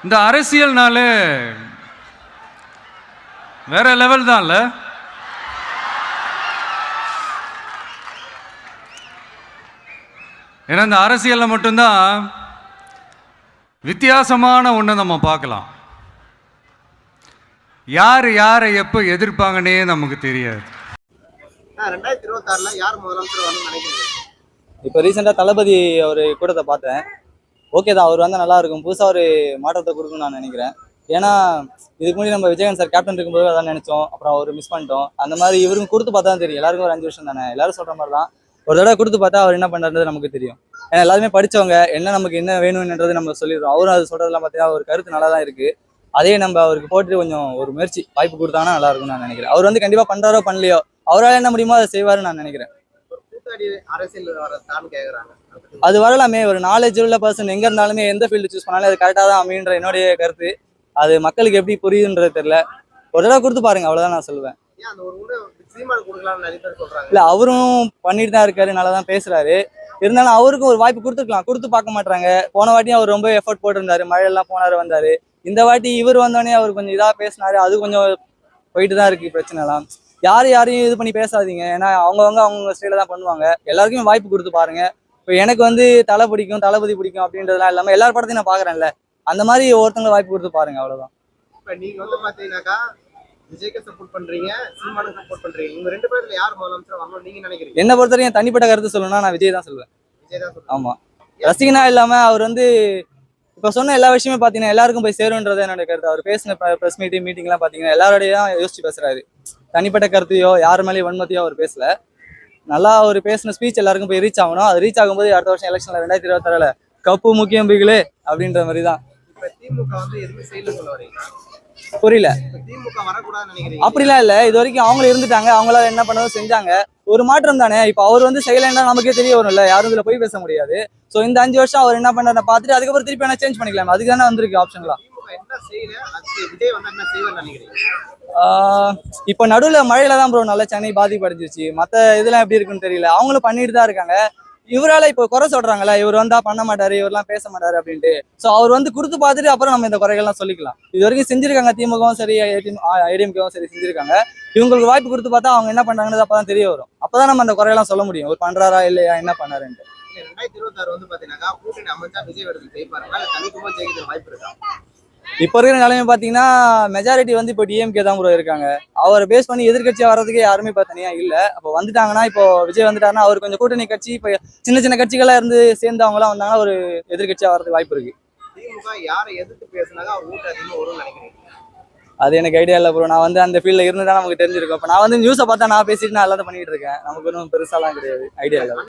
இந்த அரசியல்னாலே வேற லெவல் தான்ல. ஏன்னா இந்த அரசியலில் மட்டும்தான் வித்தியாசமான ஒன்று நம்ம பார்க்கலாம். யார் யாரை எப்போ எதிர்ப்பாங்கன்னே நமக்கு தெரியாது. 2026 யார் முதலமைச்சர் வரணும்னு நினைக்கிறீங்க? இப்போ ரீசெண்டாக தளபதி ஒரு கூட்டத்தை பார்த்தேன். ஓகே தான், அவர் வந்தால் நல்லா இருக்கும். புதுசாக ஒரு மாற்றத்தை கொடுக்குன்னு நான் நினைக்கிறேன். ஏன்னா இதுக்கு முன்னாடி நம்ம விஜயகாந்த் சார் கேப்டன் இருக்கும்போது அதான் நினைச்சோம், அப்புறம் அவர் மிஸ் பண்ணிட்டோம். அந்த மாதிரி இவருக்கும் கொடுத்து பார்த்தா தான் தெரியும். எல்லாருக்கும் ஒரு 5 வருஷம் தானே, எல்லாரும் சொல்ற மாதிரி தான். ஒரு தடவை கொடுத்து பார்த்தா அவர் என்ன பண்ணுறது நமக்கு தெரியும். ஏன்னா எல்லாருமே படித்தவங்க, என்ன நமக்கு என்ன வேணும்ன்றது நம்ம சொல்லிடுறோம். அவரும் அது சொல்றதெல்லாம் பார்த்தீங்கன்னா ஒரு கருத்து நல்லா தான் இருக்கு. அதே நம்ம அவருக்கு போட்டு கொஞ்சம் ஒரு முயற்சி வாய்ப்பு கொடுத்தாங்கன்னா நல்லா இருக்கும்னு நான் நினைக்கிறேன். அவர் வந்து கண்டிப்பாக பண்றாரோ பண்ணலையோ, அவரால் என்ன முடியுமோ அதை செய்வாருன்னு நான் நினைக்கிறேன். கூட்டாளி அரசியல் வரதான்னு கேட்குறாங்க. அது வரலாமே. ஒரு நாலேஜ் உள்ள பர்சன் எங்க இருந்தாலுமே எந்த ஃபீல்டு சூஸ் பண்ணாலும் அது கரெக்டாக தான் அமைன்ற என்னுடைய கருத்து. அது மக்களுக்கு எப்படி புரியுதுன்றது தெரியல. ஒரு தடவை கொடுத்து பாருங்க, அவ்வளவுதான் நான் சொல்லுவேன். ஏன் அந்த ஒரு முறை சீமான் கொடுக்கலாம்னு நிறைய பேர் சொல்றாங்க. இல்ல, அவரும் பண்ணிட்டு தான் இருக்காரு, நல்லா தான் பேசுறாரு. இருந்தாலும் அவருக்கும் ஒரு வாய்ப்பு கொடுத்துருக்கலாம், கொடுத்து பார்க்க மாட்டாங்க. போன வாட்டியும் அவர் ரொம்ப எஃபர்ட் போட்டிருந்தாரு, மழையெல்லாம் போனாரு வந்தாரு. இந்த வாட்டி இவர் வந்தோடனே அவர் கொஞ்சம் இதா பேசினாரு. அது கொஞ்சம் போயிட்டு தான் இருக்கு பிரச்சனை எல்லாம். யாரையும் இது பண்ணி பேசாதீங்க. ஏன்னா அவங்க ஸ்டைல தான் பண்ணுவாங்க. எல்லாருக்கும் வாய்ப்பு கொடுத்து பாருங்க. இப்போ எனக்கு வந்து தலை பிடிக்கும், தளபதி பிடிக்கும் அப்படின்றதுலாம் இல்லாம எல்லார் படத்தையும் நான் பாக்குறேன்ல, அந்த மாதிரி ஒருத்தவங்களை வாய்ப்பு கொடுத்து பாருங்க, அவ்வளவுதான். இப்ப நீங்க வந்து பாத்தீங்கன்னாக்கா விஜய்க்கு சப்போர்ட் பண்றீங்க, சீமானுக்கு சப்போர்ட் பண்றீங்க. இவங்க 2 பேர்ல யார் முதலமைச்சர் வரணும்னு நீங்க நினைக்கிறீங்க? என்ன பொறுத்தவரைக்கும் தனிப்பட்ட கருத்து சொல்லணும்னா நான் விஜய் தான் சொல்லுவேன். விஜய் தான் சொல்றீங்க. ஆமா, ரசிகனா இல்லாம அவர் வந்து இப்ப சொன்ன எல்லா விஷயமே பாத்தீங்கன்னா எல்லாருக்கும் போய் சேரும்ன்றது என்னோட கருத்து. அவர் பேசின பிரஸ் மீட்டிங் எல்லாம் பாத்தீங்கன்னா எல்லாரோடையும் யோசிச்சு பேசுறாரு. தனிப்பட்ட கருத்தையோ யார் மேலேயும் வன்மத்தையோ அவர் பேசல. நல்லா அவர் பேசின ஸ்பீச் எல்லாருக்கும் போய் ரீச் ஆகணும். அது ரீச் ஆகும்போது அடுத்த வருஷம் எலெக்ஷன்ல 2026 கப்பு முக்கியம் பிகளே அப்படின்ற மாதிரி தான். இப்ப திமுக வந்து எதுவுமே செய்யல சொல்ல வரீங்க? புரியல. திமுக வரக்கூடாதுன்னு நினைக்கிறீங்க? அப்படிலாம் இல்ல, இது வரைக்கும் அவங்களும் இருந்துட்டாங்க, அவங்களால என்ன பண்ணதும் செஞ்சாங்க. ஒரு மாற்றம் தானே. இப்ப அவர் வந்து செய்யலைன்னா நமக்கே தெரிய வரும்ல, யாரும் இதுல போய் பேச முடியாது. சோ இந்த 5 வருஷம் அவர் என்ன பண்ணாரு பார்த்துட்டு அதுக்கப்புறம் திருப்பி என்ன சேஞ்ச் பண்ணிக்கலாம். அதுக்கு தானே வந்திருக்கு ஆப்ஷன்லாம். திமுக என்ன செய்யல, அது விஜய் வந்து என்ன செய்வார்னு நினைக்கிறீங்க? இப்ப நடுவுல மழையில தான் ப்ரோ நல்லா சென்னை பாதிப்படைஞ்சிருச்சு. மத்த இதெல்லாம் எப்படி இருக்குன்னு தெரியல. அவங்களும் பண்ணிட்டு தான் இருக்காங்க. இவரால இப்போ குறை சொல்றாங்களா, இவர் வந்தா பண்ண மாட்டாரு, இவரெல்லாம் பேச மாட்டாரு அப்படின்ட்டு. சோ அவர் வந்து கொடுத்து பார்த்துட்டு அப்புறம் நம்ம இந்த குறைகள்லாம் சொல்லிக்கலாம். இது வரைக்கும் செஞ்சிருக்காங்க, திமுகவும் சரி ஏடிஎம்கேவும் சரி செஞ்சிருக்காங்க. இவங்களுக்கு வாய்ப்பு கொடுத்து பார்த்தா அவங்க என்ன பண்றாங்கன்னு அப்பதான் தெரிய வரும். அப்பதான் நம்ம அந்த குறையெல்லாம் சொல்ல முடியும், ஒரு பண்றாரா இல்லையா, என்ன பண்ணாருன்ட்டு. 2026 வந்து பாத்தீங்கன்னா கூட்டணி அமைச்சா விஜய் எடுத்து ஜெயிப்பாருங்களா, இல்ல தனிக்குமா ஜெயிக்கிற வாய்ப்பு இருக்கா? இப்ப இருக்கிற நிலைமை பாத்தீங்கன்னா மெஜாரிட்டி வந்து இப்போ டிஎம்கே தான் ப்ரோ இருக்காங்க. அவரை பேஸ் பண்ணி எதிர்கட்சியா வர்றதுக்கு யாருமே இப்ப தனியா இல்ல. அப்போ வந்துட்டாங்கன்னா, இப்போ விஜய் வந்துட்டாருன்னா அவர் கொஞ்சம் கூட்டணி கட்சி இப்ப சின்ன சின்ன கட்சிகளா இருந்து சேர்ந்தவங்க எல்லாம் வந்தாங்கன்னா ஒரு எதிர்கட்சியா வர்றதுக்கு வாய்ப்பு இருக்கு. திமுக யாரை எதிர்த்து பேசினாங்க அவர் ஓட்டு அதிகமா வரும்னு நினைக்கிறீங்க? அது எனக்கு ஐடியா இல்லை ப்ரோ. நான் வந்து அந்த ஃபீல்ட்ல இருந்துதான் நமக்கு தெரிஞ்சிருக்கும். இப்போ நான் வந்து நியூஸை பார்த்தா நான் பேசிட்டு நான் எல்லாத்தையும் பண்ணிட்டு இருக்கேன். நமக்கு ஒன்றும் பெருசாலாம் கிடையாது, ஐடியா இல்லை.